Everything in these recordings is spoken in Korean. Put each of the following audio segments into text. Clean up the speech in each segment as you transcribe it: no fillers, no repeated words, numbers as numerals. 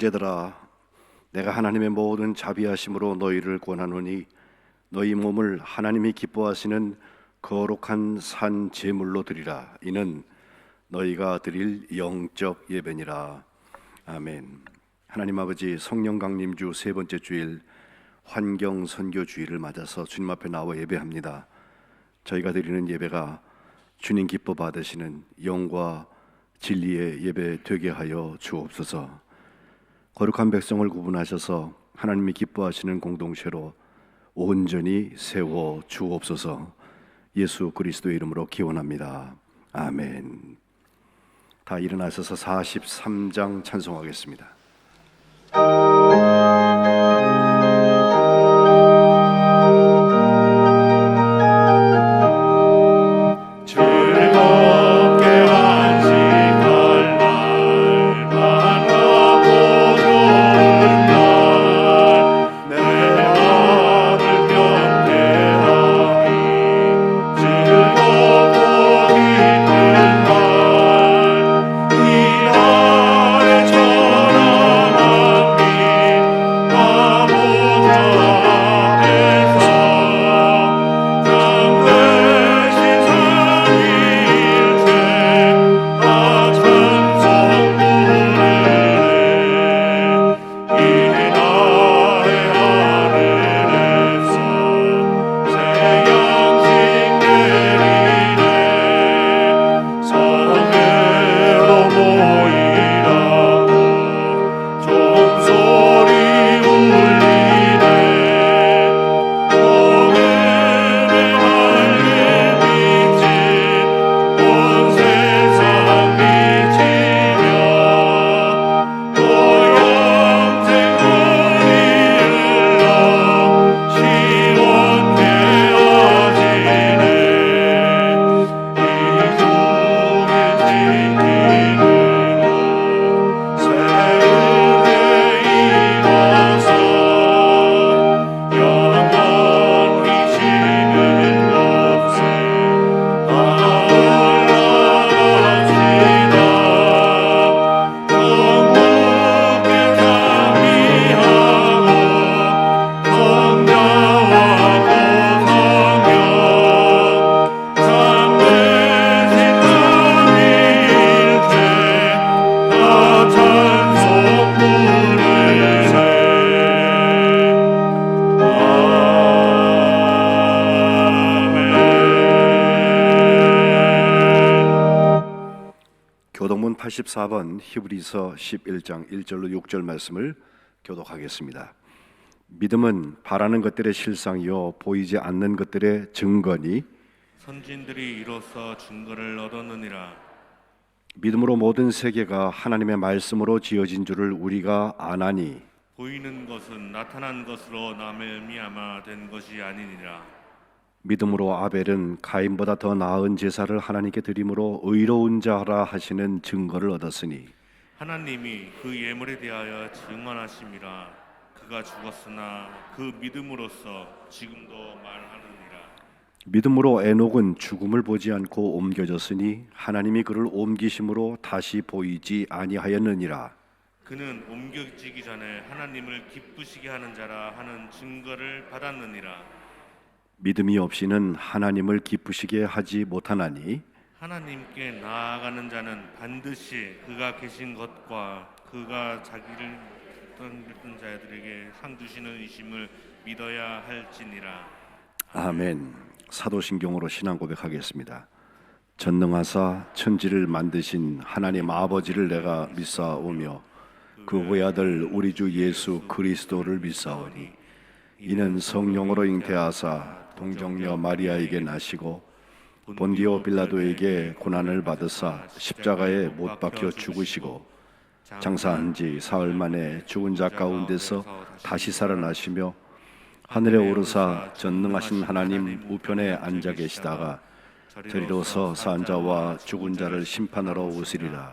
형제들아, 내가 하나님의 모든 자비하심으로 너희를 권하노니 너희 몸을 하나님이 기뻐하시는 거룩한 산 제물로 드리라. 이는 너희가 드릴 영적 예배니라. 아멘. 하나님 아버지, 성령 강림주 세 번째 주일 환경 선교 주일을 맞아서 주님 앞에 나와 예배합니다. 저희가 드리는 예배가 주님 기뻐 받으시는 영과 진리의 예배 되게 하여 주옵소서. 거룩한 백성을 구분하셔서 하나님이 기뻐하시는 공동체로 온전히 세워 주옵소서. 예수 그리스도의 이름으로 기원합니다. 아멘. 다 일어나셔서 43장 찬송하겠습니다. 교독문 84번 히브리서 11장 1절로 6절 말씀을 교독하겠습니다. 믿음은 바라는 것들의 실상이요 보이지 않는 것들의 증거니 선진들이 이로써 증거를 얻었느니라. 믿음으로 모든 세계가 하나님의 말씀으로 지어진 줄을 우리가 아나니 보이는 것은 나타난 것으로 말미암아 된 것이 아니니라. 믿음으로 아벨은 가인보다 더 나은 제사를 하나님께 드림으로 의로운 자라 하시는 증거를 얻었으니 하나님이 그 예물에 대하여 증언하심이라. 그가 죽었으나 그 믿음으로써 지금도 말하느니라. 믿음으로 에녹은 죽음을 보지 않고 옮겨졌으니 하나님이 그를 옮기심으로 다시 보이지 아니하였느니라. 그는 옮겨지기 전에 하나님을 기쁘시게 하는 자라 하는 증거를 받았느니라. 믿음이 없이는 하나님을 기쁘시게 하지 못하나니 하나님께 나아가는 자는 반드시 그가 계신 것과 그가 자기를 떠났던 자들에게 상 주시는 이심을 믿어야 할지니라. 아멘. 사도신경으로 신앙 고백하겠습니다. 전능하사 천지를 만드신 하나님 아버지를 내가 믿사오며 그 외아들 우리 주 예수 그리스도를 믿사오니 이는 성령으로 잉태하사 동정녀 마리아에게 나시고 본디오 빌라도에게 고난을 받으사 십자가에 못 박혀 죽으시고 장사한 지 사흘 만에 죽은 자 가운데서 다시 살아나시며 하늘에 오르사 전능하신 하나님 우편에 앉아 계시다가 저리로서 산 자와 죽은 자를 심판하러 오시리라.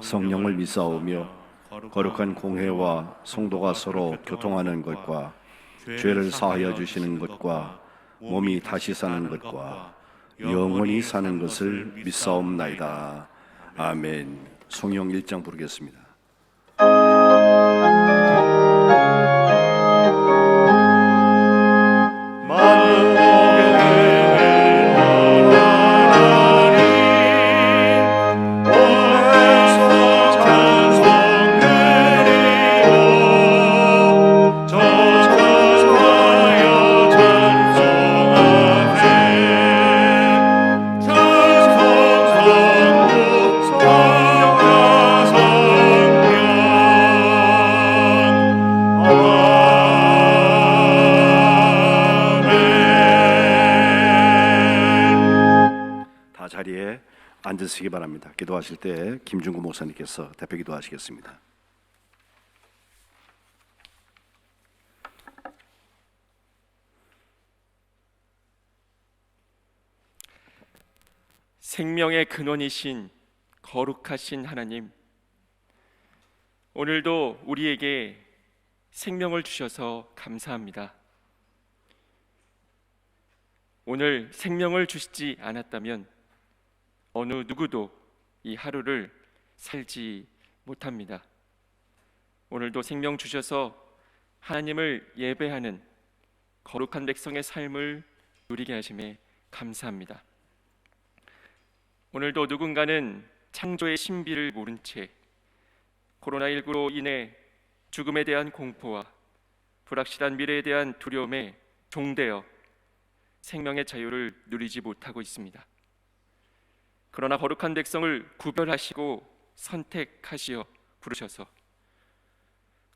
성령을 믿사오며 거룩한 공회와 성도가 서로 교통하는 것과 죄를 사하여 주시는 것과 몸이 다시 사는 것과 영원히 사는 것을 믿사옵나이다. 아멘. 성령 1장 부르겠습니다. 자리에 앉으시기 바랍니다. 기도하실 때 김중구 목사님께서 대표 기도하시겠습니다. 생명의 근원이신 거룩하신 하나님, 오늘도 우리에게 생명을 주셔서 감사합니다. 오늘 생명을 주시지 않았다면 어느 누구도 이 하루를 살지 못합니다. 오늘도 생명 주셔서 하나님을 예배하는 거룩한 백성의 삶을 누리게 하심에 감사합니다. 오늘도 누군가는 창조의 신비를 모른 채 코로나19로 인해 죽음에 대한 공포와 불확실한 미래에 대한 두려움에 종되어 생명의 자유를 누리지 못하고 있습니다. 그러나 거룩한 백성을 구별하시고 선택하시어 부르셔서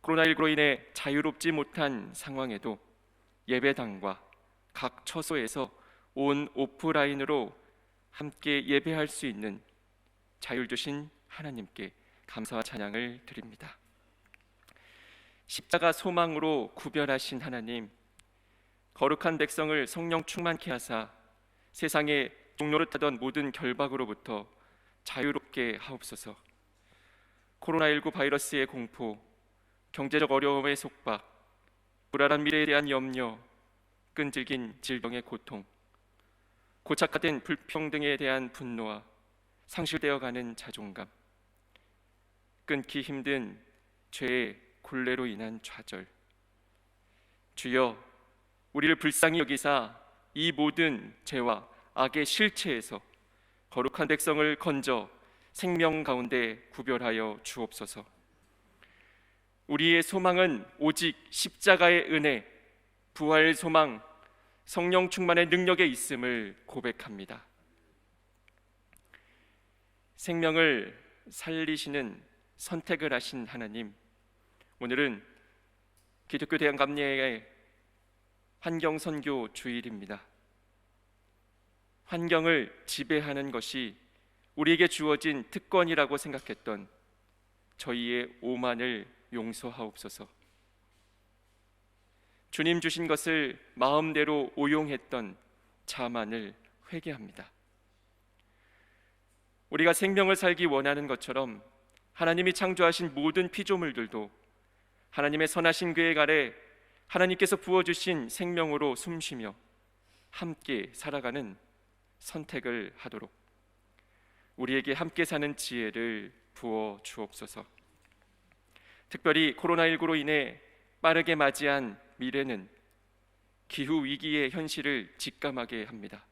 코로나19로 인해 자유롭지 못한 상황에도 예배당과 각 처소에서 온 오프라인으로 함께 예배할 수 있는 자유를 주신 하나님께 감사와 찬양을 드립니다. 십자가 소망으로 구별하신 하나님, 거룩한 백성을 성령 충만케 하사 세상의 종노릇하던 모든 결박으로부터 자유롭게 하옵소서. 코로나19 바이러스의 공포, 경제적 어려움의 속박, 불안한 미래에 대한 염려, 끈질긴 질병의 고통, 고착화된 불평등에 대한 분노와 상실되어가는 자존감, 끊기 힘든 죄의 굴레로 인한 좌절, 주여 우리를 불쌍히 여기사 이 모든 죄와 악의 실체에서 거룩한 백성을 건져 생명 가운데 구별하여 주옵소서. 우리의 소망은 오직 십자가의 은혜, 부활 소망, 성령 충만의 능력에 있음을 고백합니다. 생명을 살리시는 선택을 하신 하나님, 오늘은 기독교 대한감리의 환경선교 주일입니다. 환경을 지배하는 것이 우리에게 주어진 특권이라고 생각했던 저희의 오만을 용서하옵소서. 주님 주신 것을 마음대로 오용했던 자만을 회개합니다. 우리가 생명을 살기 원하는 것처럼 하나님이 창조하신 모든 피조물들도 하나님의 선하신 계획 아래 하나님께서 부어주신 생명으로 숨쉬며 함께 살아가는 선택을 하도록 우리에게 함께 사는 지혜를 부어 주옵소서. 특별히 코로나19로 인해 빠르게 맞이한 미래는 기후 위기의 현실을 직감하게 합니다.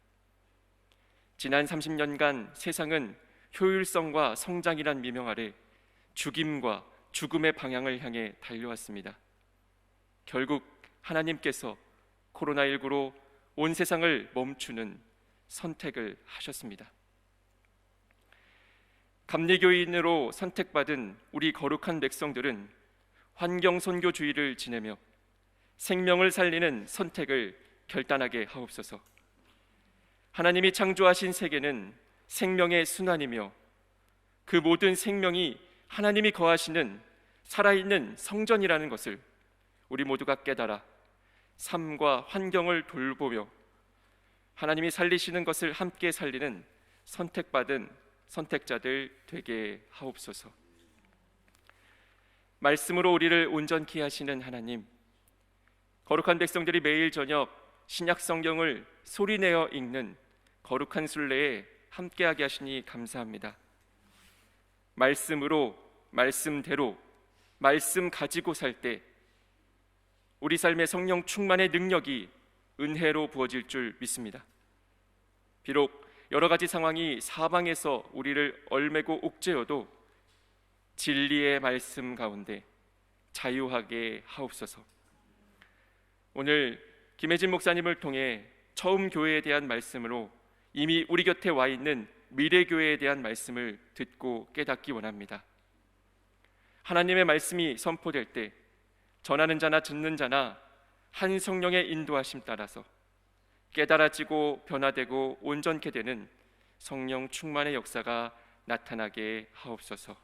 지난 30년간 세상은 효율성과 성장이란 미명 아래 죽임과 죽음의 방향을 향해 달려왔습니다. 결국 하나님께서 코로나19로 온 세상을 멈추는 선택을 하셨습니다. 감리교인으로 선택받은 우리 거룩한 백성들은 환경선교주의를 지내며 생명을 살리는 선택을 결단하게 하옵소서. 하나님이 창조하신 세계는 생명의 순환이며 그 모든 생명이 하나님이 거하시는 살아있는 성전이라는 것을 우리 모두가 깨달아 삶과 환경을 돌보며 하나님이 살리시는 것을 함께 살리는 선택받은 선택자들 되게 하옵소서. 말씀으로 우리를 온전케 하시는 하나님, 거룩한 백성들이 매일 저녁 신약 성경을 소리내어 읽는 거룩한 순례에 함께하게 하시니 감사합니다. 말씀으로, 말씀대로, 말씀 가지고 살 때 우리 삶의 성령 충만의 능력이 은혜로 부어질 줄 믿습니다. 비록 여러 가지 상황이 사방에서 우리를 얼매고 옥죄어도 진리의 말씀 가운데 자유하게 하옵소서. 오늘 김혜진 목사님을 통해 처음 교회에 대한 말씀으로 이미 우리 곁에 와 있는 미래교회에 대한 말씀을 듣고 깨닫기 원합니다. 하나님의 말씀이 선포될 때 전하는 자나 듣는 자나 한 성령의 인도하심 따라서 깨달아지고 변화되고 온전케 되는 성령 충만의 역사가 나타나게 하옵소서.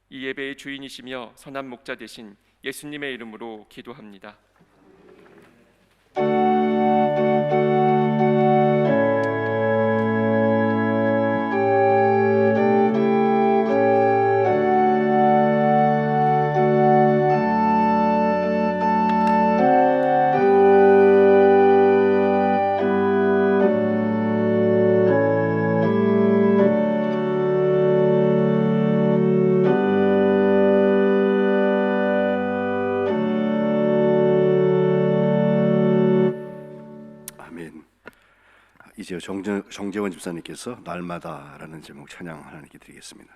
이 예배의 주인이시며 선한 목자 되신 예수님의 이름으로 기도합니다. 아멘. 이제 정재원 집사님께서 날마다라는 제목 찬양 하나님께 드리겠습니다.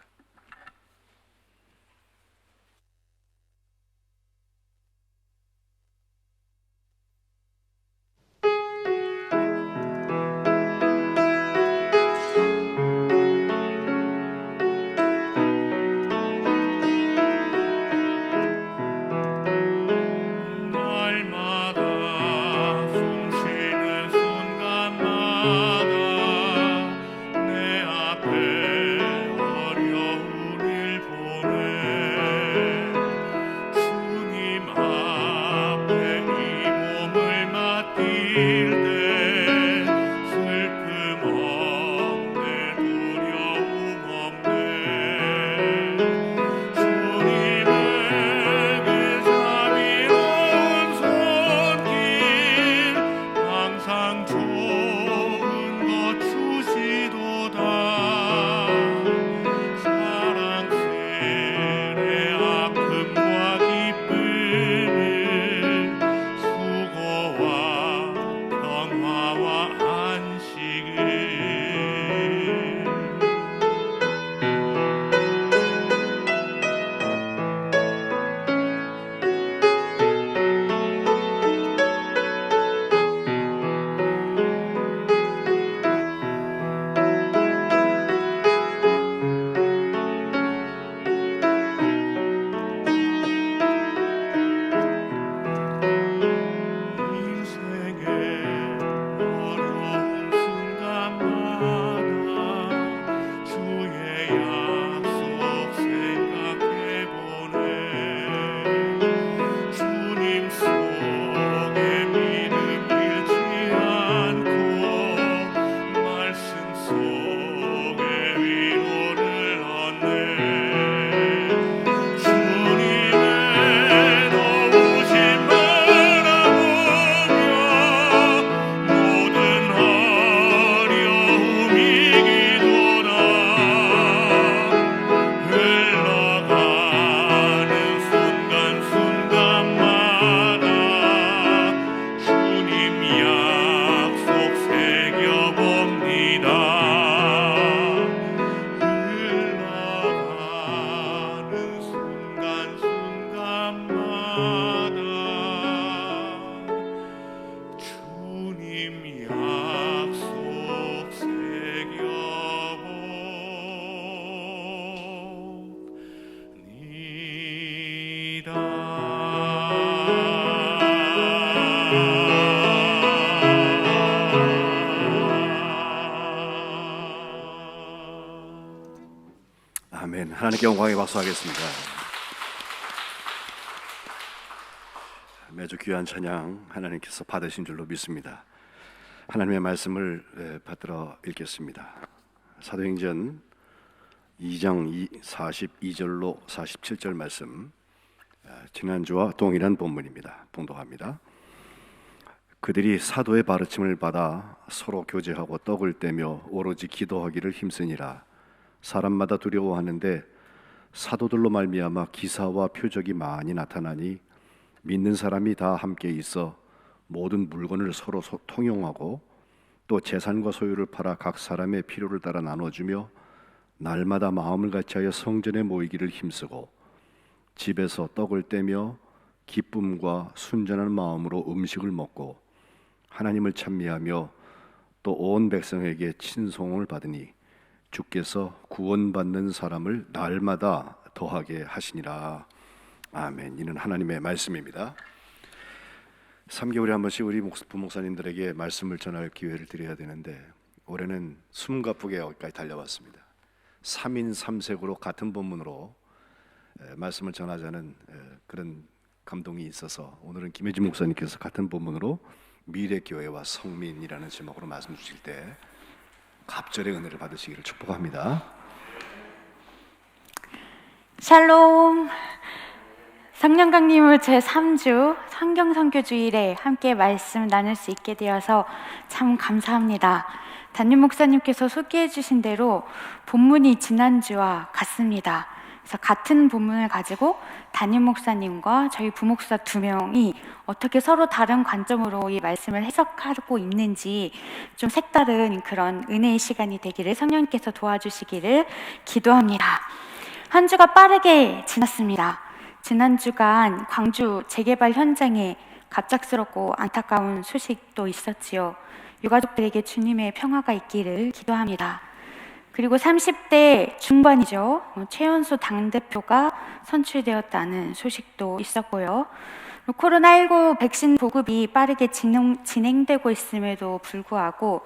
날마다 숨쉬는 순간마다 내 앞에 어려운 일 보내 주님 앞에 이 몸을 맡길 때 슬픔 없네 두려움 없네 주님에게 자비로운 손길 항상 좋은 것 주시도다 사랑스레 아픔과 기쁨을 수고와 평화와 안식을 인생의 어려운 순간마다 주의 약속 생각해보네 주님 속에 믿음 잃지 않고 말씀 속에 위로를 얻네 주님의 도우심 바라보며 모든 어려움 이기도다 흘러가는 순간순간마다 주님 약속 새겨봅니다 흘러가는 순간순간마다 주님 약속 새겨봅니다. 아멘. 하나님께 영광의 박수하겠습니다. 매주 귀한 찬양 하나님께서 받으신 줄로 믿습니다. 하나님의 말씀을 받들어 읽겠습니다. 사도행전 2장 42절로 47절 말씀, 지난주와 동일한 본문입니다. 봉독합니다. 그들이 사도의 가르침을 받아 서로 교제하고 떡을 떼며 오로지 기도하기를 힘쓰니라. 사람마다 두려워하는데 사도들로 말미암아 기사와 표적이 많이 나타나니 믿는 사람이 다 함께 있어 모든 물건을 서로 통용하고 또 재산과 소유를 팔아 각 사람의 필요를 따라 나눠주며 날마다 마음을 같이하여 성전에 모이기를 힘쓰고 집에서 떡을 떼며 기쁨과 순전한 마음으로 음식을 먹고 하나님을 찬미하며 또 온 백성에게 친송을 받으니 주께서 구원받는 사람을 날마다 더하게 하시니라. 아멘. 이는 하나님의 말씀입니다. 3개월에 한 번씩 우리 부목사님들에게 말씀을 전할 기회를 드려야 되는데 올해는 숨 가쁘게 여기까지 달려왔습니다. 3인 3색으로 같은 본문으로 말씀을 전하자는 그런 감동이 있어서 오늘은 김혜진 목사님께서 같은 본문으로 미래교회와 성민이라는 제목으로 말씀 주실 때 갑절의 은혜를 받으시기를 축복합니다. 샬롬. 성령 강림을 제3주 성경선교주일에 함께 말씀 나눌 수 있게 되어서 참 감사합니다. 담임 목사님께서 소개해 주신 대로 본문이 지난주와 같습니다. 그래서 같은 본문을 가지고 담임 목사님과 저희 부목사 2명이 어떻게 서로 다른 관점으로 이 말씀을 해석하고 있는지 좀 색다른 그런 은혜의 시간이 되기를 성령님께서 도와주시기를 기도합니다. 한 주가 빠르게 지났습니다. 지난 주간 광주 재개발 현장에 갑작스럽고 안타까운 소식도 있었지요. 유가족들에게 주님의 평화가 있기를 기도합니다. 그리고 30대 중반이죠. 최연소 당대표가 선출되었다는 소식도 있었고요. 코로나19 백신 보급이 빠르게 진행되고 있음에도 불구하고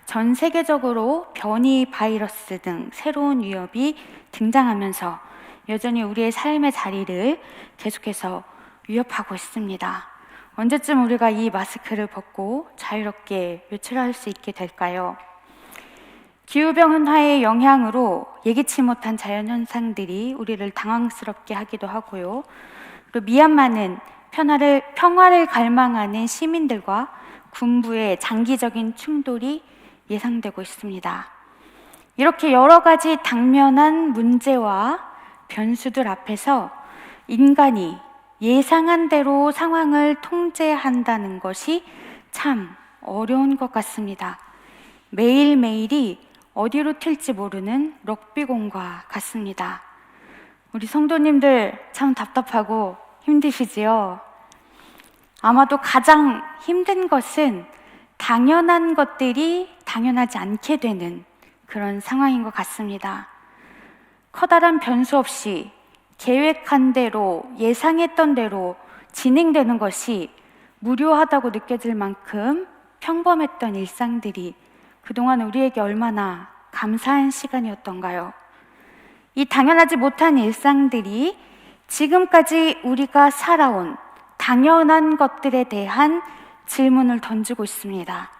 전 세계적으로 변이 바이러스 등 새로운 위협이 등장하면서 여전히 우리의 삶의 자리를 계속해서 위협하고 있습니다. 언제쯤 우리가 이 마스크를 벗고 자유롭게 외출할 수 있게 될까요? 기후변화의 영향으로 예기치 못한 자연현상들이 우리를 당황스럽게 하기도 하고요. 그리고 미얀마는 평화를 갈망하는 시민들과 군부의 장기적인 충돌이 예상되고 있습니다. 이렇게 여러 가지 당면한 문제와 변수들 앞에서 인간이 예상한 대로 상황을 통제한다는 것이 참 어려운 것 같습니다. 매일매일이 어디로 튈지 모르는 럭비공과 같습니다. 우리 성도님들 참 답답하고 힘드시지요? 아마도 가장 힘든 것은 당연한 것들이 당연하지 않게 되는 그런 상황인 것 같습니다. 커다란 변수 없이 계획한 대로 예상했던 대로 진행되는 것이 무료하다고 느껴질 만큼 평범했던 일상들이 그동안 우리에게 얼마나 감사한 시간이었던가요? 이 당연하지 못한 일상들이 지금까지 우리가 살아온 당연한 것들에 대한 질문을 던지고 있습니다.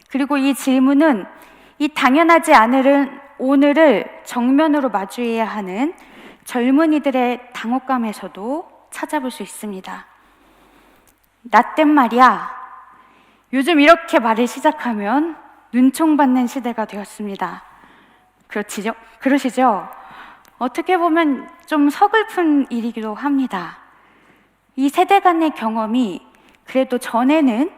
그리고 이 질문은 이 당연하지 않은 오늘을 정면으로 마주해야 하는 젊은이들의 당혹감에서도 찾아볼 수 있습니다. 나 땐 말이야. 요즘 이렇게 말을 시작하면 눈총받는 시대가 되었습니다. 그러시죠? 어떻게 보면 좀 서글픈 일이기도 합니다. 이 세대 간의 경험이 그래도 전에는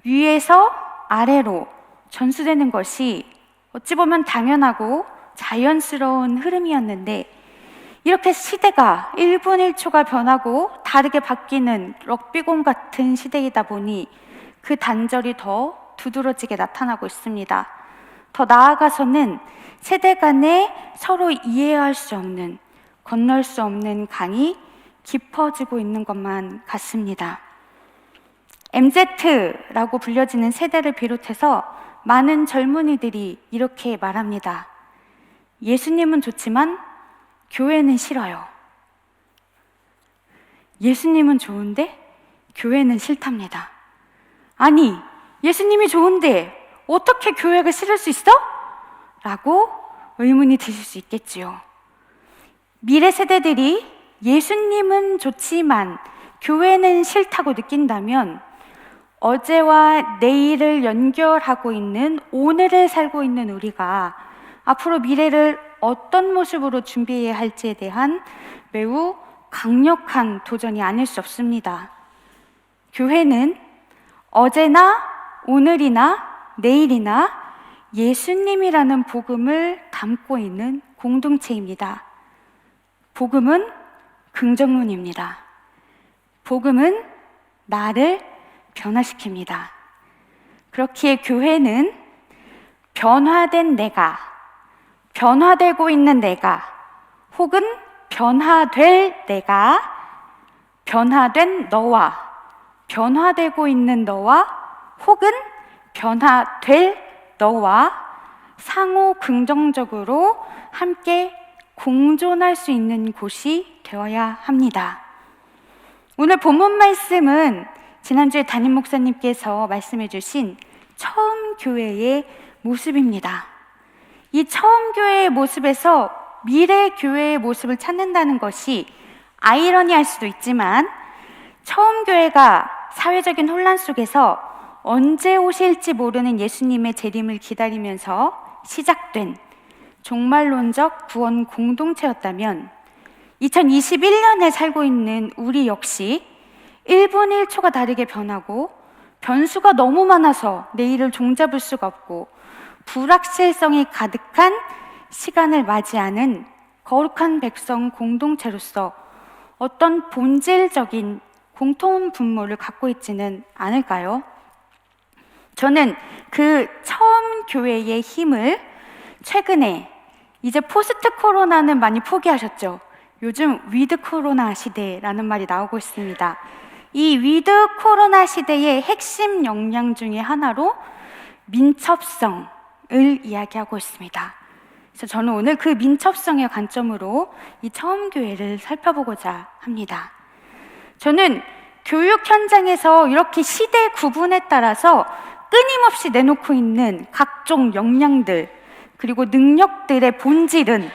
위에서 아래로 전수되는 것이 어찌 보면 당연하고 자연스러운 흐름이었는데 이렇게 시대가 1분 1초가 변하고 다르게 바뀌는 럭비공 같은 시대이다 보니 그 단절이 더 두드러지게 나타나고 있습니다. 더 나아가서는 세대 간에 서로 이해할 수 없는, 건널 수 없는 강이 깊어지고 있는 것만 같습니다. MZ라고 불려지는 세대를 비롯해서 많은 젊은이들이 이렇게 말합니다. 예수님은 좋지만 교회는 싫어요. 예수님은 좋은데 교회는 싫답니다. 아니, 예수님이 좋은데 어떻게 교회가 싫을 수 있어? 라고 의문이 드실 수 있겠지요. 미래 세대들이 예수님은 좋지만 교회는 싫다고 느낀다면 어제와 내일을 연결하고 있는 오늘을 살고 있는 우리가 앞으로 미래를 어떤 모습으로 준비해야 할지에 대한 매우 강력한 도전이 아닐 수 없습니다. 교회는 어제나 오늘이나 내일이나 예수님이라는 복음을 담고 있는 공동체입니다. 복음은 긍정문입니다. 복음은 나를 변화시킵니다. 그렇기에 교회는 변화된 내가, 변화되고 있는 내가, 혹은 변화될 내가, 변화된 너와, 변화되고 있는 너와, 혹은 변화될 너와 상호 긍정적으로 함께 공존할 수 있는 곳이 되어야 합니다. 오늘 본문 말씀은 지난주에 담임 목사님께서 말씀해 주신 처음 교회의 모습입니다. 이 처음 교회의 모습에서 미래 교회의 모습을 찾는다는 것이 아이러니할 수도 있지만, 처음 교회가 사회적인 혼란 속에서 언제 오실지 모르는 예수님의 재림을 기다리면서 시작된 종말론적 구원 공동체였다면, 2021년에 살고 있는 우리 역시 1분 1초가 다르게 변하고 변수가 너무 많아서 내일을 종잡을 수가 없고 불확실성이 가득한 시간을 맞이하는 거룩한 백성 공동체로서 어떤 본질적인 공통 분모를 갖고 있지는 않을까요? 저는 그 처음 교회의 힘을 최근에, 이제 포스트 코로나는 많이 포기하셨죠. 요즘 위드 코로나 시대라는 말이 나오고 있습니다. 이 위드 코로나 시대의 핵심 역량 중에 하나로 민첩성을 이야기하고 있습니다. 그래서 저는 오늘 그 민첩성의 관점으로 이 처음 교회를 살펴보고자 합니다. 저는 교육 현장에서 이렇게 시대 구분에 따라서 끊임없이 내놓고 있는 각종 역량들, 그리고 능력들의 본질은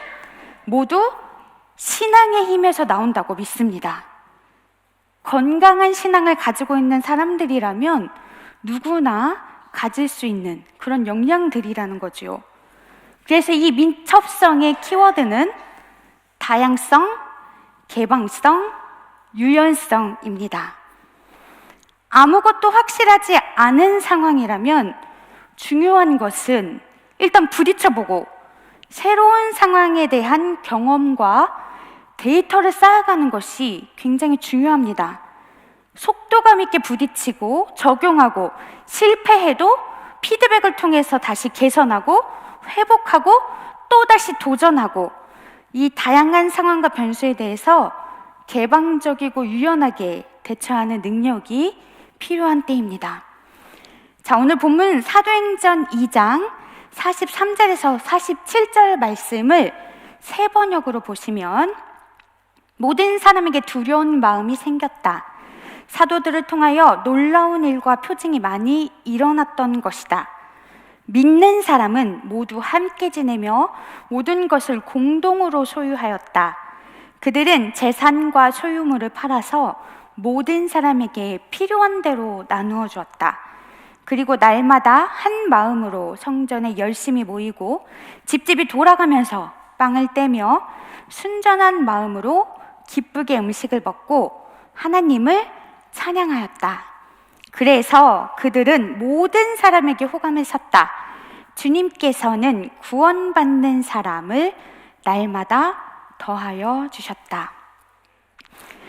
모두 신앙의 힘에서 나온다고 믿습니다. 건강한 신앙을 가지고 있는 사람들이라면 누구나 가질 수 있는 그런 역량들이라는 거지요. 그래서 이 민첩성의 키워드는 다양성, 개방성, 유연성입니다. 아무것도 확실하지 않은 상황이라면 중요한 것은 일단 부딪혀보고 새로운 상황에 대한 경험과 데이터를 쌓아가는 것이 굉장히 중요합니다. 속도감 있게 부딪히고 적용하고 실패해도 피드백을 통해서 다시 개선하고 회복하고 또다시 도전하고, 이 다양한 상황과 변수에 대해서 개방적이고 유연하게 대처하는 능력이 필요한 때입니다. 자, 오늘 본문 사도행전 2장 43절에서 47절 말씀을 새 번역으로 보시면, 모든 사람에게 두려운 마음이 생겼다. 사도들을 통하여 놀라운 일과 표징이 많이 일어났던 것이다. 믿는 사람은 모두 함께 지내며 모든 것을 공동으로 소유하였다. 그들은 재산과 소유물을 팔아서 모든 사람에게 필요한 대로 나누어 주었다. 그리고 날마다 한 마음으로 성전에 열심히 모이고 집집이 돌아가면서 빵을 떼며 순전한 마음으로 기쁘게 음식을 먹고 하나님을 찬양하였다. 그래서 그들은 모든 사람에게 호감을 샀다. 주님께서는 구원받는 사람을 날마다 더하여 주셨다.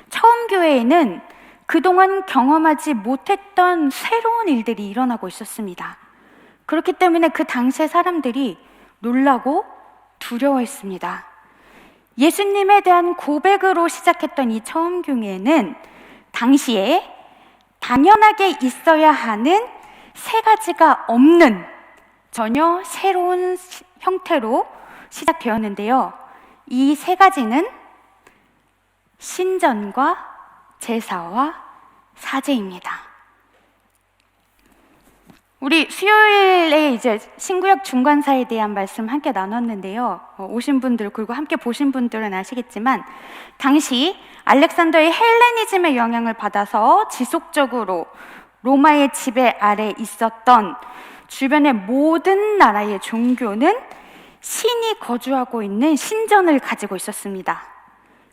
처음 교회에는 그동안 경험하지 못했던 새로운 일들이 일어나고 있었습니다. 그렇기 때문에 그 당시의 사람들이 놀라고 두려워했습니다. 예수님에 대한 고백으로 시작했던 이 처음 교회는 당시에 당연하게 있어야 하는 세 가지가 없는 전혀 새로운 형태로 시작되었는데요. 이 세 가지는 신전과 제사와 사제입니다. 우리 수요일에 이제 신구약 중간사에 대한 말씀 함께 나눴는데요. 오신 분들, 그리고 함께 보신 분들은 아시겠지만, 당시 알렉산더의 헬레니즘의 영향을 받아서 지속적으로 로마의 지배 아래 있었던 주변의 모든 나라의 종교는 신이 거주하고 있는 신전을 가지고 있었습니다.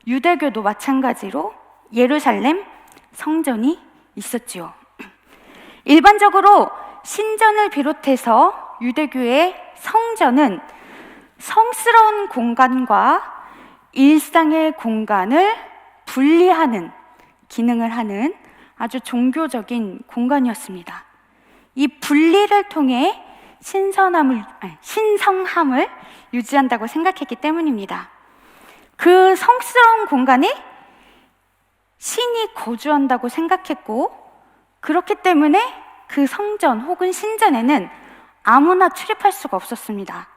유대교도 마찬가지로 예루살렘 성전이 있었지요. 일반적으로 신전을 비롯해서 유대교의 성전은 성스러운 공간과 일상의 공간을 분리하는 기능을 하는 아주 종교적인 공간이었습니다. 이 분리를 통해 신성함을 유지한다고 생각했기 때문입니다. 그 성스러운 공간에 신이 거주한다고 생각했고, 그렇기 때문에 그 성전 혹은 신전에는 아무나 출입할 수가 없었습니다.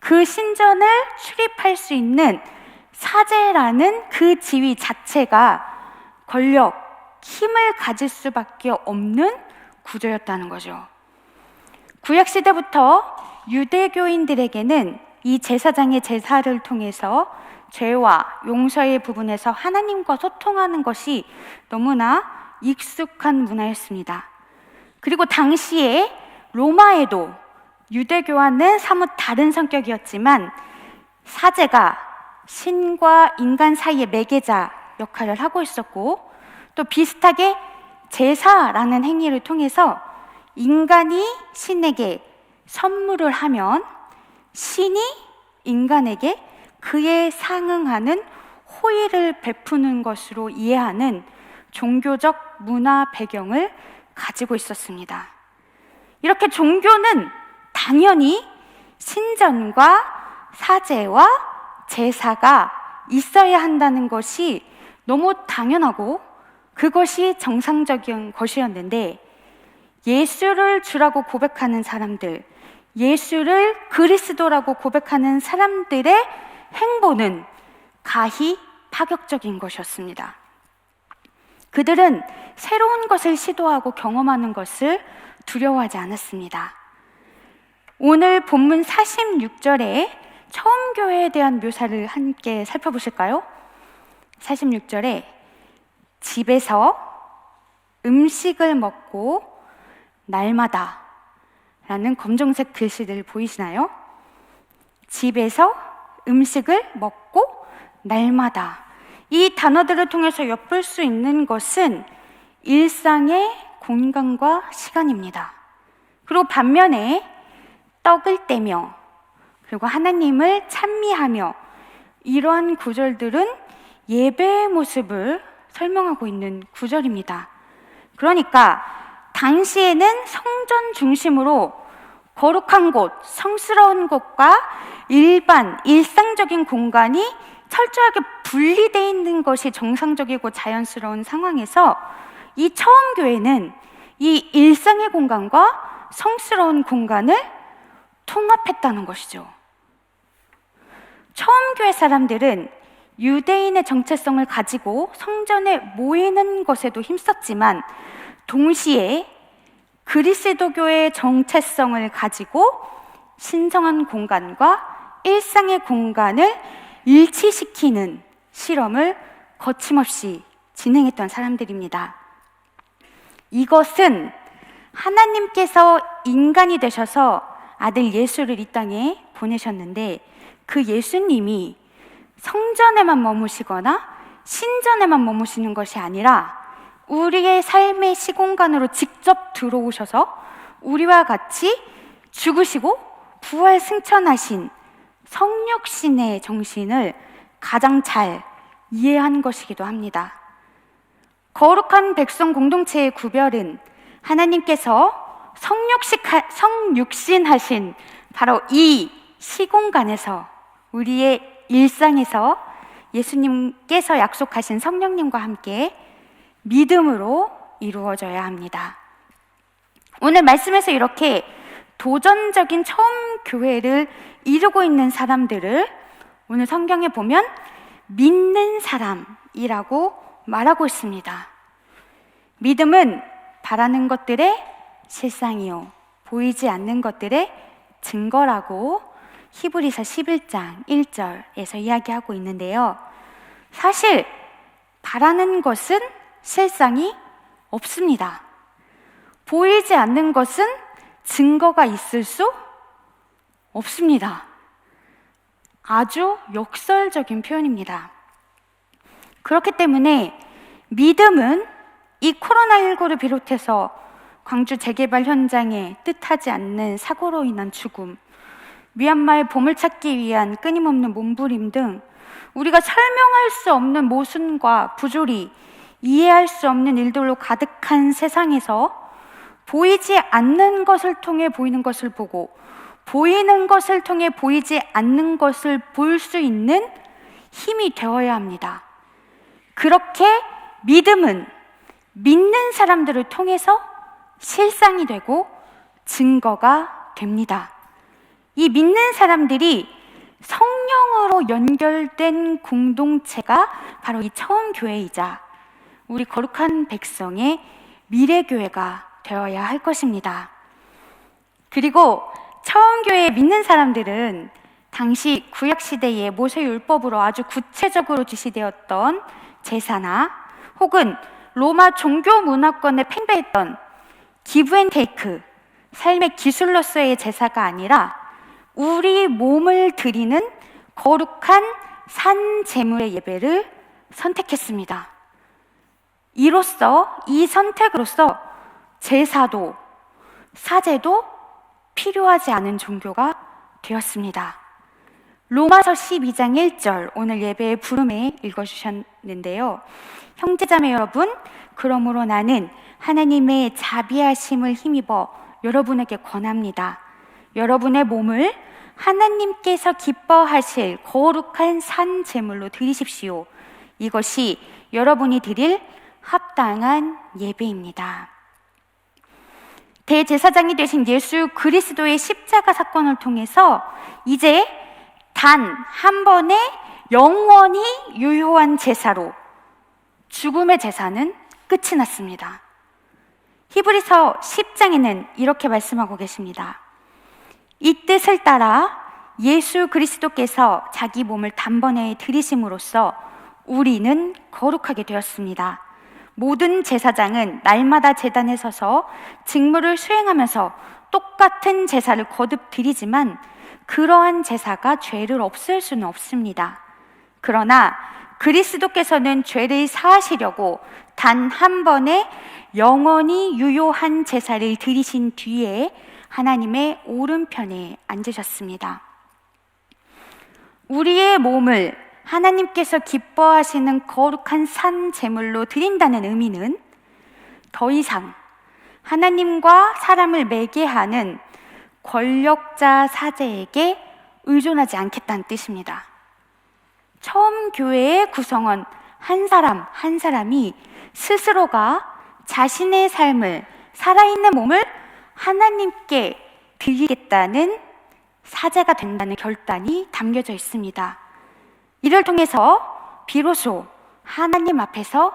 그 신전을 출입할 수 있는 사제라는 그 지위 자체가 권력, 힘을 가질 수밖에 없는 구조였다는 거죠. 구약시대부터 유대교인들에게는 이 제사장의 제사를 통해서 죄와 용서의 부분에서 하나님과 소통하는 것이 너무나 익숙한 문화였습니다. 그리고 당시에 로마에도 유대교와는 사뭇 다른 성격이었지만 사제가 신과 인간 사이의 매개자 역할을 하고 있었고, 또 비슷하게 제사라는 행위를 통해서 인간이 신에게 선물을 하면 신이 인간에게 그에 상응하는 호의를 베푸는 것으로 이해하는 종교적 문화 배경을 가지고 있었습니다. 이렇게 종교는 당연히 신전과 사제와 제사가 있어야 한다는 것이 너무 당연하고 그것이 정상적인 것이었는데, 예수를 주라고 고백하는 사람들, 예수를 그리스도라고 고백하는 사람들의 행보는 가히 파격적인 것이었습니다. 그들은 새로운 것을 시도하고 경험하는 것을 두려워하지 않았습니다. 오늘 본문 46절에 처음 교회에 대한 묘사를 함께 살펴보실까요? 46절에 집에서 음식을 먹고 날마다 라는 검정색 글씨들 보이시나요? 집에서 음식을 먹고 날마다, 이 단어들을 통해서 엿볼 수 있는 것은 일상의 공간과 시간입니다. 그리고 반면에 떡을 떼며 그리고 하나님을 찬미하며, 이러한 구절들은 예배의 모습을 설명하고 있는 구절입니다. 그러니까 당시에는 성전 중심으로 거룩한 곳, 성스러운 곳과 일상적인 공간이 철저하게 분리되어 있는 것이 정상적이고 자연스러운 상황에서 이 처음 교회는 이 일상의 공간과 성스러운 공간을 통합했다는 것이죠. 처음 교회 사람들은 유대인의 정체성을 가지고 성전에 모이는 것에도 힘썼지만 동시에 그리스도교의 정체성을 가지고 신성한 공간과 일상의 공간을 일치시키는 실험을 거침없이 진행했던 사람들입니다. 이것은 하나님께서 인간이 되셔서 아들 예수를 이 땅에 보내셨는데, 그 예수님이 성전에만 머무시거나 신전에만 머무시는 것이 아니라 우리의 삶의 시공간으로 직접 들어오셔서 우리와 같이 죽으시고 부활 승천하신 성육신의 정신을 가장 잘 이해한 것이기도 합니다. 거룩한 백성 공동체의 구별은 하나님께서 성육신하신 바로 이 시공간에서, 우리의 일상에서 예수님께서 약속하신 성령님과 함께 믿음으로 이루어져야 합니다. 오늘 말씀에서 이렇게 도전적인 처음 교회를 이루고 있는 사람들을 오늘 성경에 보면 믿는 사람이라고 말하고 있습니다. 믿음은 바라는 것들의 실상이요 보이지 않는 것들의 증거라고 히브리서 11장 1절에서 이야기하고 있는데요. 사실 바라는 것은 실상이 없습니다. 보이지 않는 것은 증거가 있을 수 없습니다. 아주 역설적인 표현입니다. 그렇기 때문에 믿음은 이 코로나19를 비롯해서 광주 재개발 현장에 뜻하지 않는 사고로 인한 죽음, 미얀마의 보물찾기 위한 끊임없는 몸부림 등 우리가 설명할 수 없는 모순과 부조리, 이해할 수 없는 일들로 가득한 세상에서 보이지 않는 것을 통해 보이는 것을 보고, 보이는 것을 통해 보이지 않는 것을 볼 수 있는 힘이 되어야 합니다. 그렇게 믿음은 믿는 사람들을 통해서 실상이 되고 증거가 됩니다. 이 믿는 사람들이 성령으로 연결된 공동체가 바로 이 처음 교회이자 우리 거룩한 백성의 미래교회가 되어야 할 것입니다. 그리고 처음 교회에 믿는 사람들은 당시 구약시대의 모세율법으로 아주 구체적으로 지시되었던 제사나 혹은 로마 종교 문화권에 팽배했던 기브앤테이크, 삶의 기술로서의 제사가 아니라 우리 몸을 드리는 거룩한 산 제물의 예배를 선택했습니다. 이 선택으로서 제사도 사제도 필요하지 않은 종교가 되었습니다. 로마서 12장 1절 오늘 예배의 부름에 읽어주셨는데요. 형제자매 여러분, 그러므로 나는 하나님의 자비하심을 힘입어 여러분에게 권합니다. 여러분의 몸을 하나님께서 기뻐하실 거룩한 산 제물로 드리십시오. 이것이 여러분이 드릴 합당한 예배입니다. 대제사장이 되신 예수 그리스도의 십자가 사건을 통해서 이제 단 한 번의 영원히 유효한 제사로 죽음의 제사는 끝이 났습니다. 히브리서 10장에는 이렇게 말씀하고 계십니다. 이 뜻을 따라 예수 그리스도께서 자기 몸을 단번에 들이심으로써 우리는 거룩하게 되었습니다. 모든 제사장은 날마다 제단에 서서 직무를 수행하면서 똑같은 제사를 거듭 드리지만 그러한 제사가 죄를 없앨 수는 없습니다. 그러나 그리스도께서는 죄를 사하시려고 단 한 번의 영원히 유효한 제사를 드리신 뒤에 하나님의 오른편에 앉으셨습니다. 우리의 몸을 하나님께서 기뻐하시는 거룩한 산 제물로 드린다는 의미는 더 이상 하나님과 사람을 매개하는 권력자 사제에게 의존하지 않겠다는 뜻입니다. 처음 교회의 구성원 한 사람 한 사람이 스스로가 자신의 삶을, 살아있는 몸을 하나님께 드리겠다는 사제가 된다는 결단이 담겨져 있습니다. 이를 통해서 비로소 하나님 앞에서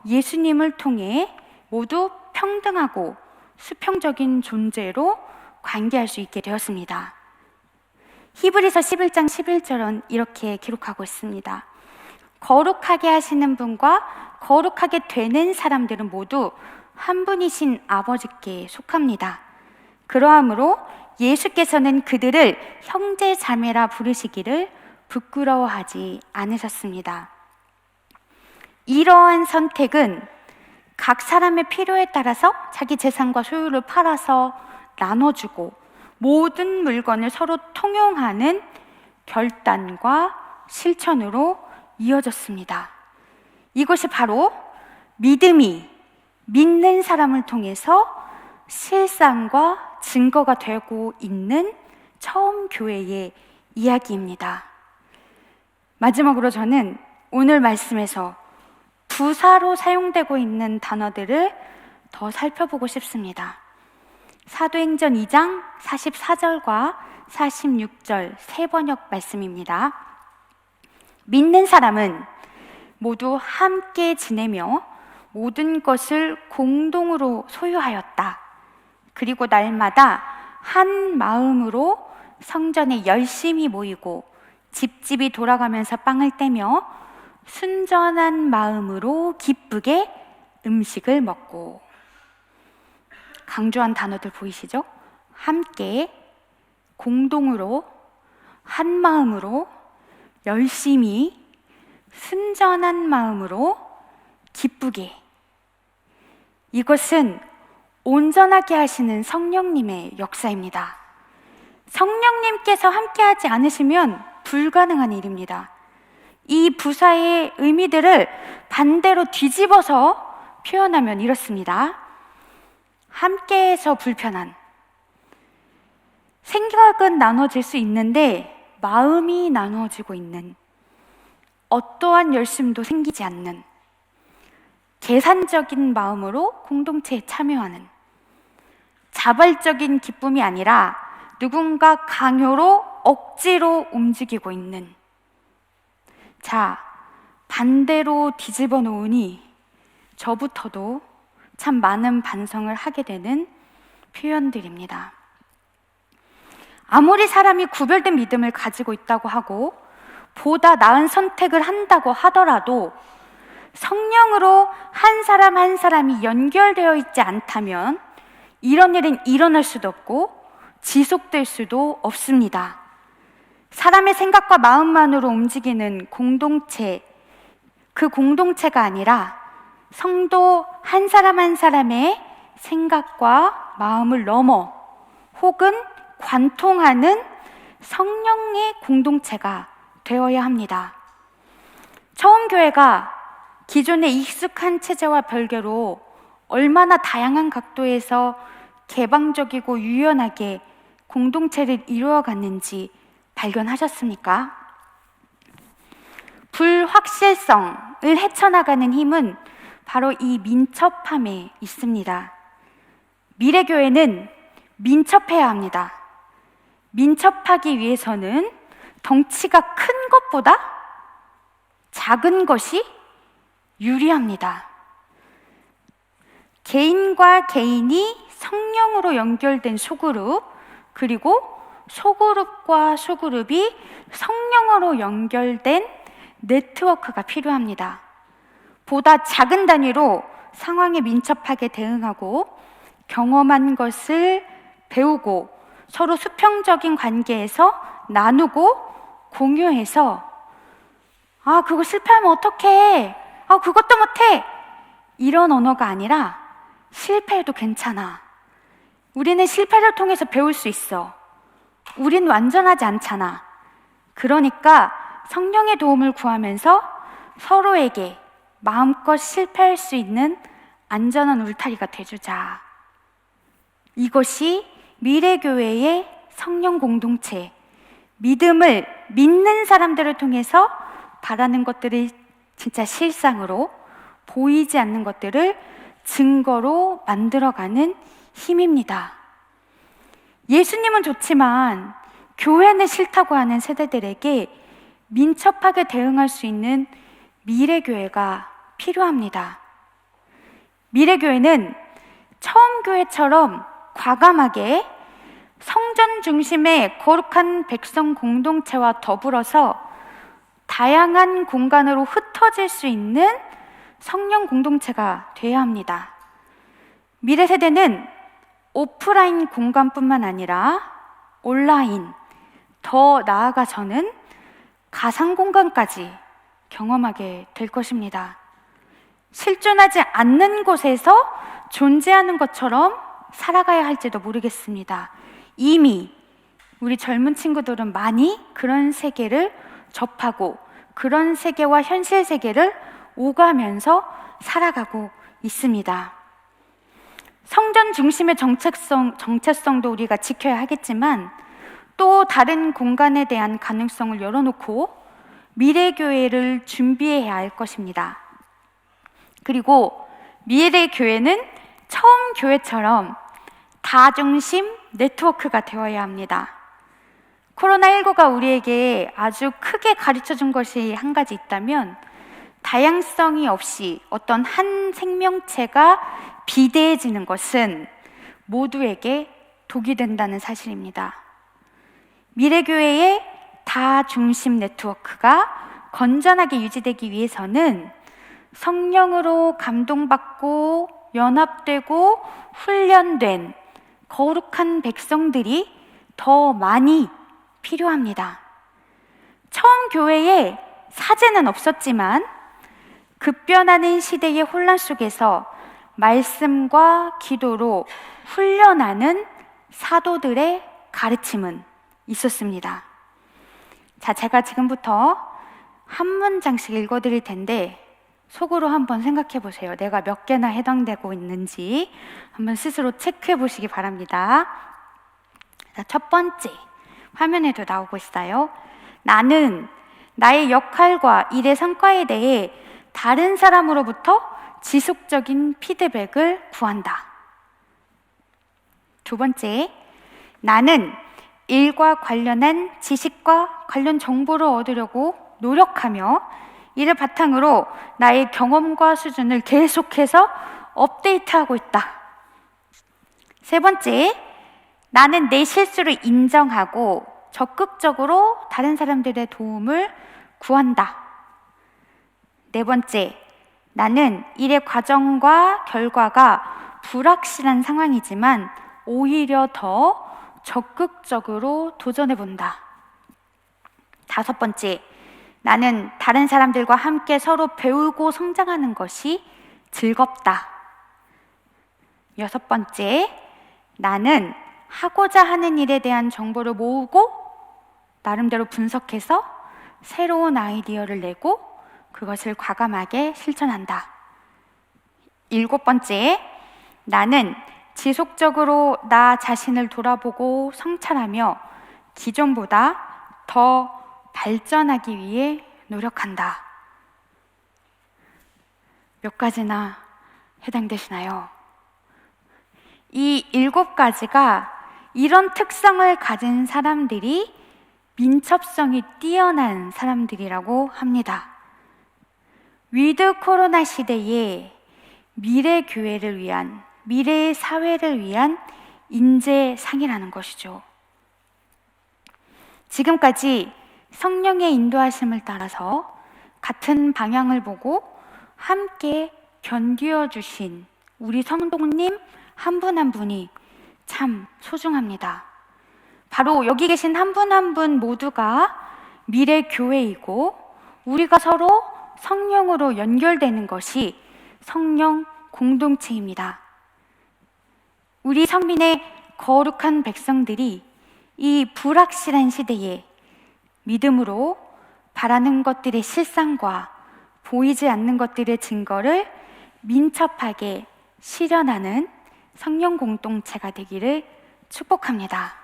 예수님을 통해 모두 평등하고 수평적인 존재로 관계할 수 있게 되었습니다. 히브리서 11장 11절은 이렇게 기록하고 있습니다. 거룩하게 하시는 분과 거룩하게 되는 사람들은 모두 한 분이신 아버지께 속합니다. 그러하므로 예수께서는 그들을 형제 자매라 부르시기를 부끄러워하지 않으셨습니다. 이러한 선택은 각 사람의 필요에 따라서 자기 재산과 소유를 팔아서 나눠주고 모든 물건을 서로 통용하는 결단과 실천으로 이어졌습니다. 이것이 바로 믿음이 믿는 사람을 통해서 실상과 증거가 되고 있는 처음 교회의 이야기입니다. 마지막으로 저는 오늘 말씀에서 부사로 사용되고 있는 단어들을 더 살펴보고 싶습니다. 사도행전 2장 44절과 46절 세 번역 말씀입니다. 믿는 사람은 모두 함께 지내며 모든 것을 공동으로 소유하였다. 그리고 날마다 한 마음으로 성전에 열심히 모이고 집집이 돌아가면서 빵을 떼며 순전한 마음으로 기쁘게 음식을 먹고. 강조한 단어들 보이시죠? 함께, 공동으로, 한 마음으로, 열심히, 순전한 마음으로, 기쁘게. 이것은 온전하게 하시는 성령님의 역사입니다. 성령님께서 함께하지 않으시면 불가능한 일입니다. 이 부사의 의미들을 반대로 뒤집어서 표현하면 이렇습니다. 함께해서 불편한. 생각은 나눠질 수 있는데 마음이 나눠지고 있는, 어떠한 열심도 생기지 않는, 계산적인 마음으로 공동체에 참여하는, 자발적인 기쁨이 아니라 누군가 강요로 억지로 움직이고 있는. 자, 반대로 뒤집어 놓으니 저부터도 참 많은 반성을 하게 되는 표현들입니다. 아무리 사람이 구별된 믿음을 가지고 있다고 하고 보다 나은 선택을 한다고 하더라도 성령으로 한 사람 한 사람이 연결되어 있지 않다면 이런 일은 일어날 수도 없고 지속될 수도 없습니다. 사람의 생각과 마음만으로 움직이는 공동체, 그 공동체가 아니라 성도 한 사람 한 사람의 생각과 마음을 넘어 혹은 관통하는 성령의 공동체가 되어야 합니다. 처음 교회가 기존의 익숙한 체제와 별개로 얼마나 다양한 각도에서 개방적이고 유연하게 공동체를 이루어갔는지 발견하셨습니까? 불확실성을 헤쳐나가는 힘은 바로 이 민첩함에 있습니다. 미래교회는 민첩해야 합니다. 민첩하기 위해서는 덩치가 큰 것보다 작은 것이 유리합니다. 개인과 개인이 성령으로 연결된 소그룹, 그리고 소그룹과 소그룹이 성령으로 연결된 네트워크가 필요합니다. 보다 작은 단위로 상황에 민첩하게 대응하고 경험한 것을 배우고 서로 수평적인 관계에서 나누고 공유해서 그거 실패하면 어떡해? 그것도 못해! 이런 언어가 아니라 실패해도 괜찮아. 우리는 실패를 통해서 배울 수 있어. 우린 완전하지 않잖아. 그러니까 성령의 도움을 구하면서 서로에게 마음껏 실패할 수 있는 안전한 울타리가 돼주자. 이것이 미래교회의 성령 공동체, 믿음을 믿는 사람들을 통해서 바라는 것들을 진짜 실상으로, 보이지 않는 것들을 증거로 만들어가는 힘입니다. 예수님은 좋지만 교회는 싫다고 하는 세대들에게 민첩하게 대응할 수 있는 미래교회가 필요합니다. 미래교회는 처음 교회처럼 과감하게 성전 중심의 거룩한 백성 공동체와 더불어서 다양한 공간으로 흩어질 수 있는 성령 공동체가 되어야 합니다. 미래 세대는 오프라인 공간뿐만 아니라 온라인, 더 나아가서는 가상 공간까지 경험하게 될 것입니다. 실존하지 않는 곳에서 존재하는 것처럼 살아가야 할지도 모르겠습니다. 이미 우리 젊은 친구들은 많이 그런 세계를 접하고 그런 세계와 현실 세계를 오가면서 살아가고 있습니다. 성전 중심의 정체성도 우리가 지켜야 하겠지만 또 다른 공간에 대한 가능성을 열어놓고 미래교회를 준비해야 할 것입니다. 그리고 미래교회는 처음 교회처럼 다중심 네트워크가 되어야 합니다. 코로나19가 우리에게 아주 크게 가르쳐준 것이 한 가지 있다면 다양성이 없이 어떤 한 생명체가 비대해지는 것은 모두에게 독이 된다는 사실입니다. 미래교회의 다중심 네트워크가 건전하게 유지되기 위해서는 성령으로 감동받고 연합되고 훈련된 거룩한 백성들이 더 많이 필요합니다. 처음 교회에 사제는 없었지만 급변하는 시대의 혼란 속에서 말씀과 기도로 훈련하는 사도들의 가르침은 있었습니다. 자, 제가 지금부터 한 문장씩 읽어드릴 텐데 속으로 한번 생각해 보세요. 내가 몇 개나 해당되고 있는지 한번 스스로 체크해 보시기 바랍니다. 자, 첫 번째, 화면에도 나오고 있어요. 나는 나의 역할과 일의 성과에 대해 다른 사람으로부터 지속적인 피드백을 구한다. 두 번째, 나는 일과 관련한 지식과 관련 정보를 얻으려고 노력하며 이를 바탕으로 나의 경험과 수준을 계속해서 업데이트하고 있다. 세 번째, 나는 내 실수를 인정하고 적극적으로 다른 사람들의 도움을 구한다. 네 번째, 나는 일의 과정과 결과가 불확실한 상황이지만 오히려 더 적극적으로 도전해본다. 다섯 번째, 나는 다른 사람들과 함께 서로 배우고 성장하는 것이 즐겁다. 여섯 번째, 나는 하고자 하는 일에 대한 정보를 모으고 나름대로 분석해서 새로운 아이디어를 내고 그것을 과감하게 실천한다. 일곱 번째, 나는 지속적으로 나 자신을 돌아보고 성찰하며 기존보다 더 발전하기 위해 노력한다. 몇 가지나 해당되시나요? 이 7가지가 이런 특성을 가진 사람들이 민첩성이 뛰어난 사람들이라고 합니다. 위드 코로나 시대에 미래 교회를 위한, 미래의 사회를 위한 인재상이라는 것이죠. 지금까지 성령의 인도하심을 따라서 같은 방향을 보고 함께 견디어 주신 우리 성도님 한 분 한 분이 참 소중합니다. 바로 여기 계신 한 분 한 분 모두가 미래 교회이고 우리가 서로 성령으로 연결되는 것이 성령 공동체입니다. 우리 성민의 거룩한 백성들이 이 불확실한 시대에 믿음으로 바라는 것들의 실상과 보이지 않는 것들의 증거를 민첩하게 실현하는 성령 공동체가 되기를 축복합니다.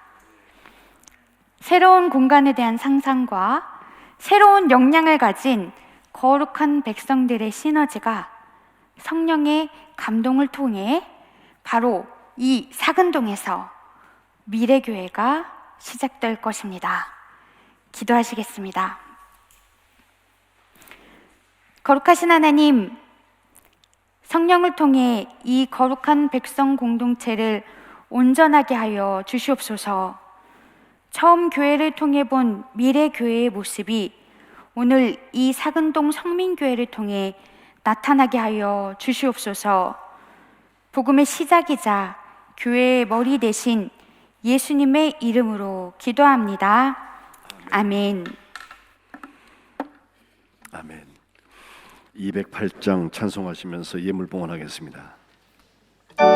새로운 공간에 대한 상상과 새로운 역량을 가진 거룩한 백성들의 시너지가 성령의 감동을 통해 바로 이 사근동에서 미래교회가 시작될 것입니다. 기도하시겠습니다. 거룩하신 하나님, 성령을 통해 이 거룩한 백성 공동체를 온전하게 하여 주시옵소서. 처음 교회를 통해 본 미래교회의 모습이 오늘 이 사근동 성민교회를 통해 나타나게 하여 주시옵소서. 복음의 시작이자 교회의 머리 대신 예수님의 이름으로 기도합니다. 아멘. 아멘. 208장 찬송하시면서 예물 봉헌하겠습니다. 주의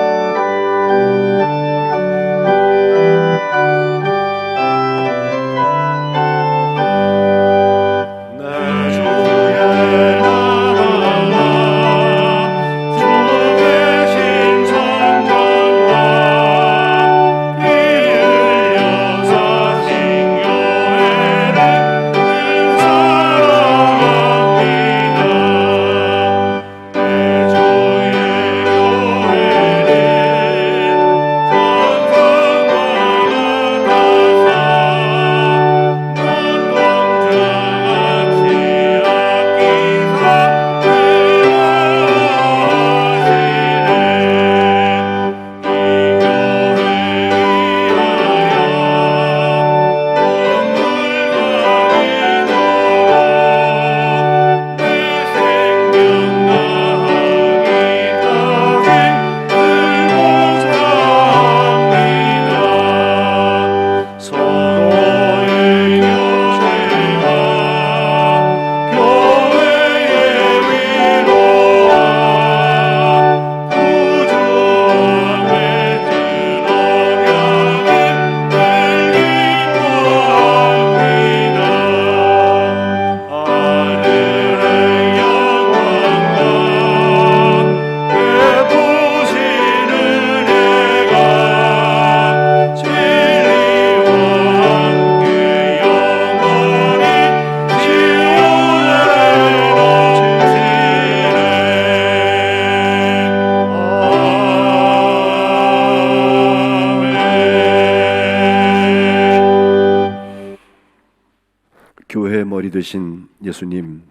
되신 예수님,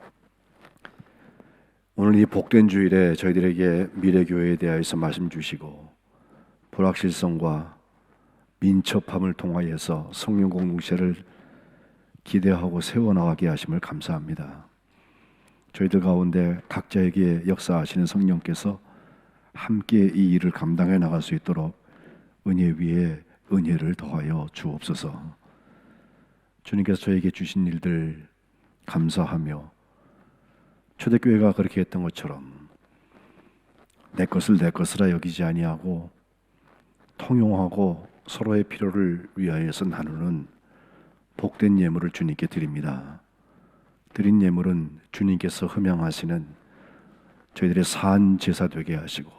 오늘 이 복된 주일에 저희들에게 미래교회에 대하여서 말씀 주시고 불확실성과 민첩함을 통하여서 성령 공동체를 기대하고 세워나가게 하심을 감사합니다. 저희들 가운데 각자에게 역사하시는 성령께서 함께 이 일을 감당해 나갈 수 있도록 은혜 위에 은혜를 더하여 주옵소서. 주님께서 저에게 주신 일들 감사하며 초대교회가 그렇게 했던 것처럼 내 것을 내 것이라 여기지 아니하고 통용하고 서로의 필요를 위하여서 나누는 복된 예물을 주님께 드립니다. 드린 예물은 주님께서 흠양하시는 저희들의 산 제사 되게 하시고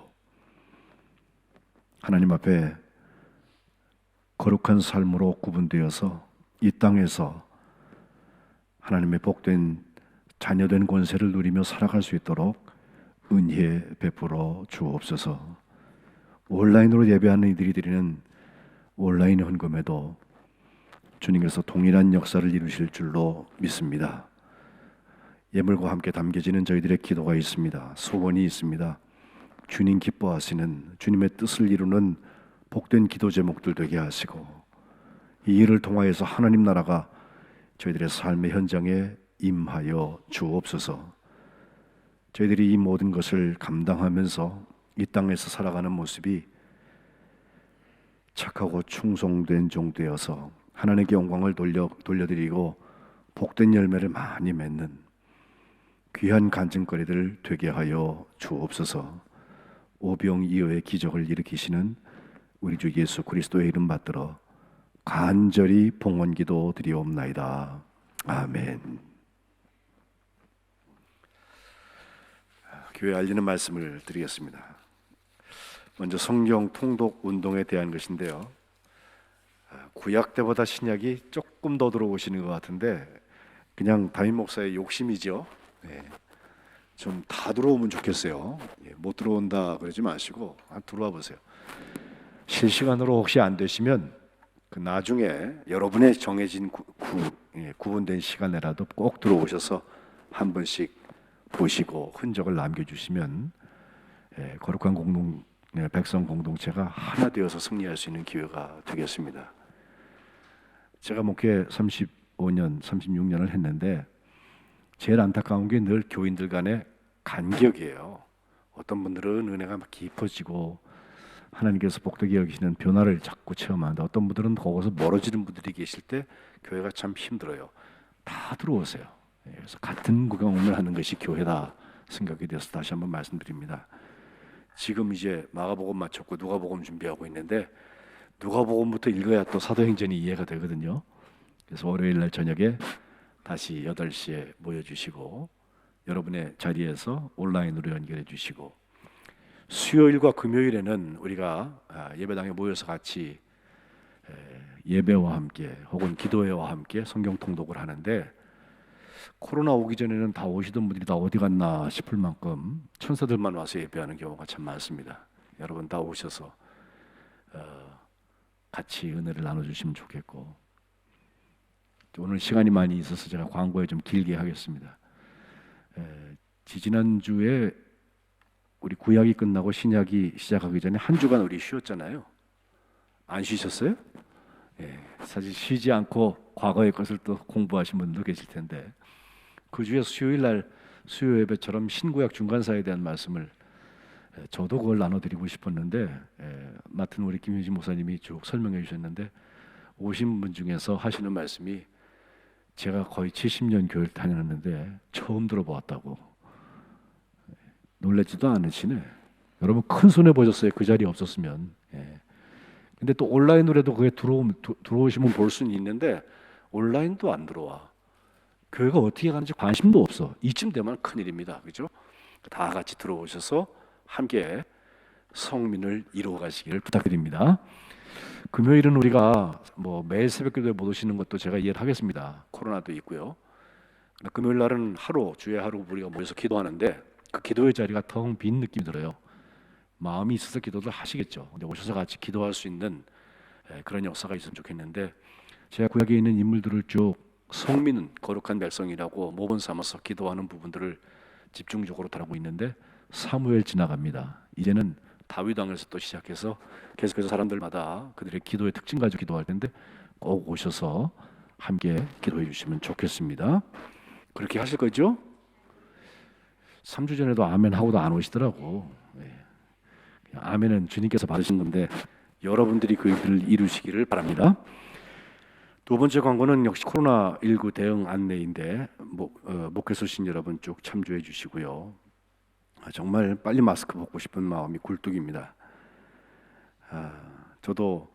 하나님 앞에 거룩한 삶으로 구분되어서 이 땅에서 하나님의 복된 자녀된 권세를 누리며 살아갈 수 있도록 은혜 베풀어 주옵소서. 온라인으로 예배하는 이들이 드리는 온라인 헌금에도 주님께서 동일한 역사를 이루실 줄로 믿습니다. 예물과 함께 담겨지는 저희들의 기도가 있습니다. 소원이 있습니다. 주님 기뻐하시는 주님의 뜻을 이루는 복된 기도 제목들 되게 하시고 이 일을 통하여서 하나님 나라가 저희들의 삶의 현장에 임하여 주옵소서. 저희들이 이 모든 것을 감당하면서 이 땅에서 살아가는 모습이 착하고 충성된 종 되어서 하나님께 영광을 돌려드리고 복된 열매를 많이 맺는 귀한 간증거리들 되게 하여 주옵소서. 오병이어의 기적을 일으키시는 우리 주 예수 그리스도의 이름 받들어 간절히 봉헌기도 드리옵나이다. 아멘. 교회 알리는 말씀을 드리겠습니다. 먼저 성경 통독 운동에 대한 것인데요. 구약 때보다 신약이 조금 더 들어오시는 것 같은데 그냥 담임 목사의 욕심이죠. 좀 다 들어오면 좋겠어요. 못 들어온다 그러지 마시고 들어와 보세요. 실시간으로 혹시 안 되시면 그 나중에 여러분의 정해진 구분된 시간에라도 꼭 들어오셔서 한 번씩 보시고 흔적을 남겨주시면 거룩한 백성 공동체가 하나 되어서 승리할 수 있는 기회가 되겠습니다. 제가 목회 35년, 36년을 했는데 제일 안타까운 게 늘 교인들 간의 간격이에요. 어떤 분들은 은혜가 막 깊어지고 하나님께서 복되게 여기시는 변화를 자꾸 체험하는데 어떤 분들은 거기서 멀어지는 분들이 계실 때 교회가 참 힘들어요. 다 들어오세요. 그래서 같은 구경을 하는 것이 교회다 생각이 되어서 다시 한번 말씀드립니다. 지금 이제 마가복음 마쳤고 누가복음 준비하고 있는데 누가복음부터 읽어야 또 사도행전이 이해가 되거든요. 그래서 월요일 날 저녁에 다시 8시에 모여주시고 여러분의 자리에서 온라인으로 연결해 주시고 수요일과 금요일에는 우리가 예배당에 모여서 같이 예배와 함께 혹은 기도회와 함께 성경 통독을 하는데 코로나 오기 전에는 다 오시던 분들이 다 어디 갔나 싶을 만큼 천사들만 와서 예배하는 경우가 참 많습니다. 여러분 다 오셔서 같이 은혜를 나눠주시면 좋겠고 오늘 시간이 많이 있어서 제가 광고에 좀 길게 하겠습니다. 지지난주에 우리 구약이 끝나고 신약이 시작하기 전에 한 주간 우리 쉬었잖아요. 안 쉬셨어요? 사실 쉬지 않고 과거의 것을 또 공부하신 분도 계실 텐데 그 주에 수요일 날 수요 예배처럼 신구약 중간사에 대한 말씀을 저도 그걸 나눠드리고 싶었는데 맡은 우리 김효진 목사님이 쭉 설명해 주셨는데 오신 분 중에서 하시는 말씀이 제가 거의 70년 교회를 다녔는데 처음 들어보았다고 놀랍지도 않으시네. 여러분 큰 손해 보셨어요. 그 자리에 없었으면. 근데 또 온라인으로도 그게 들어오시면 볼 수는 있는데 온라인도 안 들어와. 교회가 어떻게 가는지 관심도 없어. 이쯤 되면 큰일입니다. 그죠? 다 같이 들어오셔서 함께 성민을 이루어 가시기를 부탁드립니다. 금요일은 우리가 매일 새벽기도에 못 오시는 것도 제가 이해를 하겠습니다. 코로나도 있고요. 금요일 날은 주에 하루 우리가 모여서 기도하는데 그 기도의 자리가 텅 빈 느낌이 들어요. 마음이 있어서 기도를 하시겠죠. 근데 오셔서 같이 기도할 수 있는 그런 역사가 있으면 좋겠는데 제가 구약에 있는 인물들을 쭉 성민은 거룩한 백성이라고 모범 삼아서 기도하는 부분들을 집중적으로 다루고 있는데 사무엘 지나갑니다. 이제는 다윗 왕에서 또 시작해서 계속해서 사람들마다 그들의 기도의 특징 가지고 기도할 텐데 꼭 오셔서 함께 기도해 주시면 좋겠습니다. 그렇게 하실 거죠? 3주 전에도 아멘 하고도 안 오시더라고. 아멘은 주님께서 받으신 건데 여러분들이 그 일을 이루시기를 바랍니다. 두 번째 광고는 역시 코로나19 대응 안내인데 목회소신 여러분 쭉 참조해 주시고요. 정말 빨리 마스크 벗고 싶은 마음이 굴뚝입니다. 저도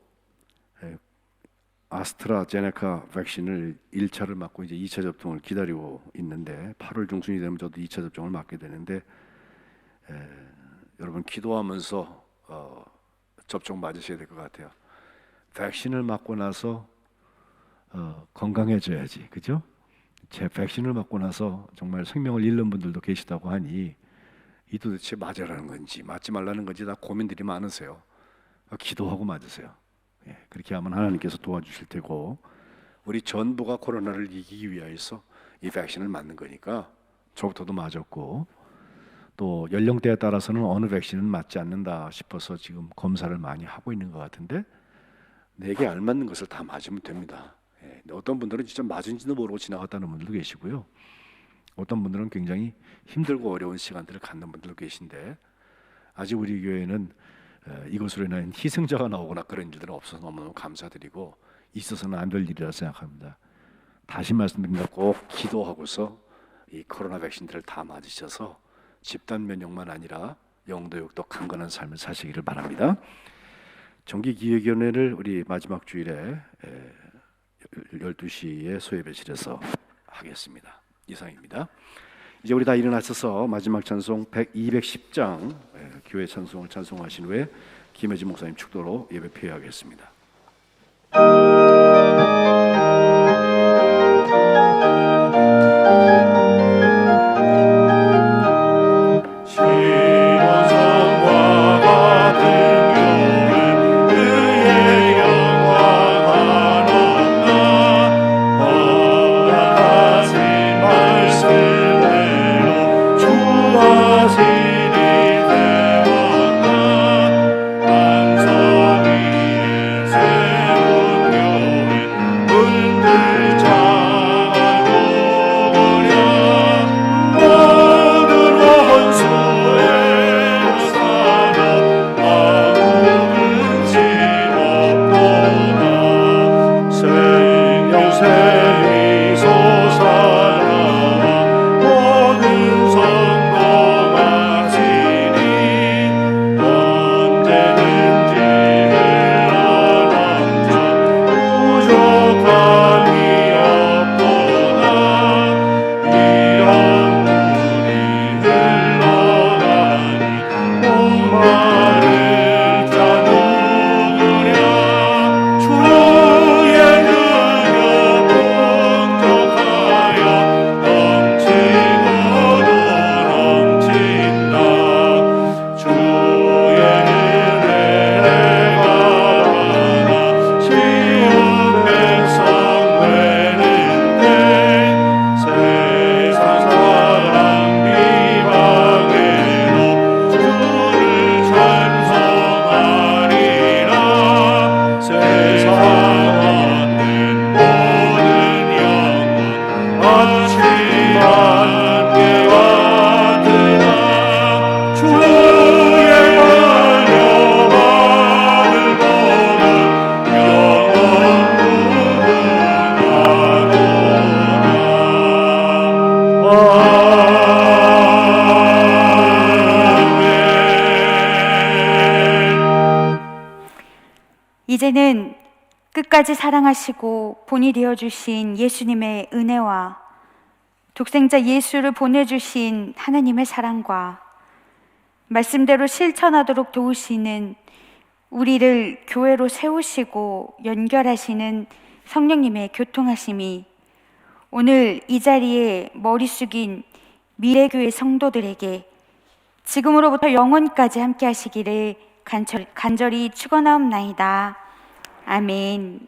아스트라제네카 백신을 1차를 맞고 이제 2차 접종을 기다리고 있는데 8월 중순이 되면 저도 2차 접종을 맞게 되는데 여러분 기도하면서 접종 맞으셔야 될 것 같아요. 백신을 맞고 나서 건강해져야지, 그죠? 제 백신을 맞고 나서 정말 생명을 잃는 분들도 계시다고 하니 이 도대체 맞으라는 건지 맞지 말라는 건지 다 고민들이 많으세요. 기도하고 맞으세요. 그렇게 하면 하나님께서 도와주실 테고 우리 전부가 코로나를 이기기 위해서 이 백신을 맞는 거니까 저부터도 맞았고 또 연령대에 따라서는 어느 백신은 맞지 않는다 싶어서 지금 검사를 많이 하고 있는 것 같은데 내게 알맞는 것을 다 맞으면 됩니다. 어떤 분들은 진짜 맞은지도 모르고 지나갔다는 분들도 계시고요. 어떤 분들은 굉장히 힘들고 어려운 시간들을 갖는 분들도 계신데 아직 우리 교회는 이것으로 인한 희생자가 나오거나 그런 일들은 없어서 너무너무 감사드리고 있어서는 안 될 일이라 생각합니다. 다시 말씀드립니다. 꼭 기도하고서 이 코로나 백신들을 다 맞으셔서 집단 면역만 아니라 영도육도 강건한 삶을 사시기를 바랍니다. 정기기획위원회를 우리 마지막 주일에 12시에 소예배실에서 하겠습니다. 이상입니다. 이제 우리 다 일어나셔서 마지막 찬송 210장 교회 찬송을 찬송하신 후에 김혜진 목사님 축도로 예배 폐회하겠습니다. 이제는 끝까지 사랑하시고 본이 되어주신 예수님의 은혜와 독생자 예수를 보내주신 하나님의 사랑과 말씀대로 실천하도록 도우시는 우리를 교회로 세우시고 연결하시는 성령님의 교통하심이 오늘 이 자리에 머리 숙인 미래교회 성도들에게 지금으로부터 영원까지 함께 하시기를 간절히 축원하옵나이다. 아멘.